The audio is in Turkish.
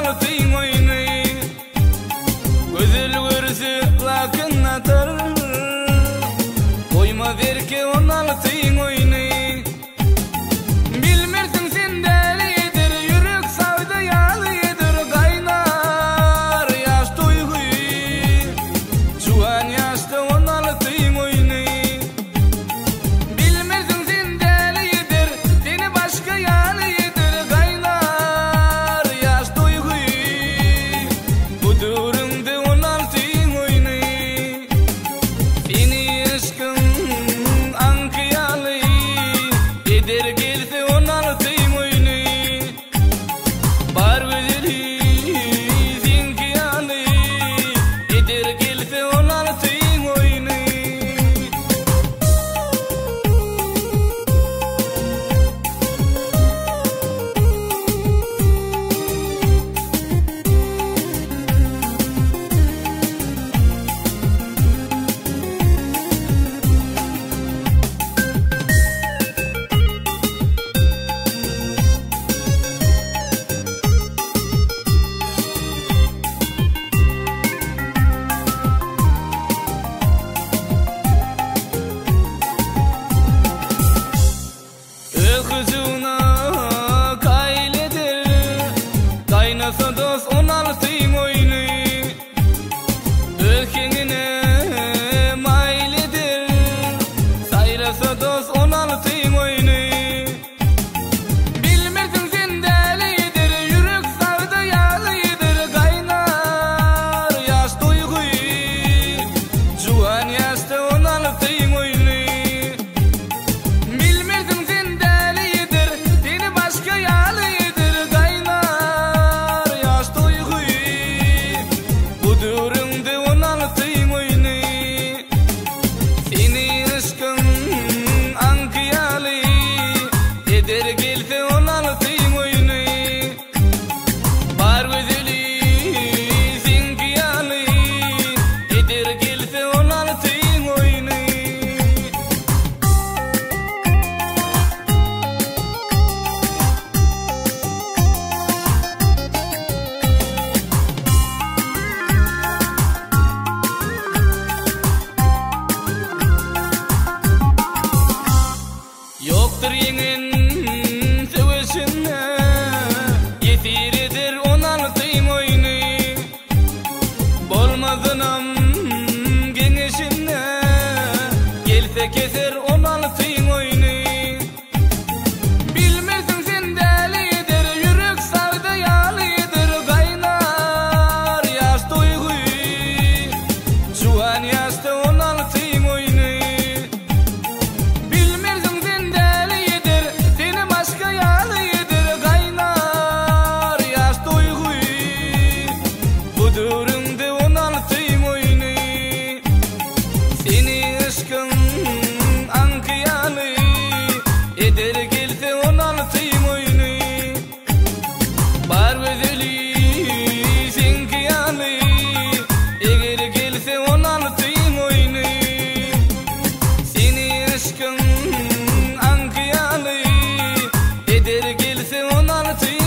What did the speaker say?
altın oyunu. Gözül görse lakin atar, koyma der ki on altın oyunu. Bilmersin sen delidir, yürek savda yalıdır, kaynar yaş duygu. Şu an yaşta on altın oyunu. Bilmersin sen delidir, seni başka yalıdır, kaynar yaş duygu. Bu durumda on altın oyunu. Seni aşkın ankiyalı, eder gelse on altın oyunu. Bar güzeli zinkiyalı, eder gelse on altın oyunu. Kızına kayledir, kaynasa dost on altın oyunu. Ölkenine mayledir, sayrasa dost on altın oyunu. Bilmersin sen delidir, yürek savda yalıdır, kaynar yaş duygu. Şu an yaşta on altın oyunu. Bilmersin sen delidir, seni başka yalıdır, kaynar yaş duygu. Bu durumda on altın oyunu. Seni aşkın ankiyalı, eder gelse on altın oyunu. Bar güzeli zinkiyalı, eder gelse on altın oyunu. Yoktur yengen sevişine, yetiridir on altın oyunu. Bolmazınam genişine, gelse keser on altın oyunu. Bilmersin sen delidir, yürek savda yalıdır, kaynar yaş duygu. Şu an yaşta on altın oyunu. Bilmersin sen delidir, seni başka yalıdır, kaynar yaş duygu. Bu durumda on altın oyunu. Seni aşkın ankiyalı, eder gelse on altın oyunu. Bar güzeli zinkiyalı, eder gelse on altın oyunu. Seni aşkın ankiyalı, eder gelse on altın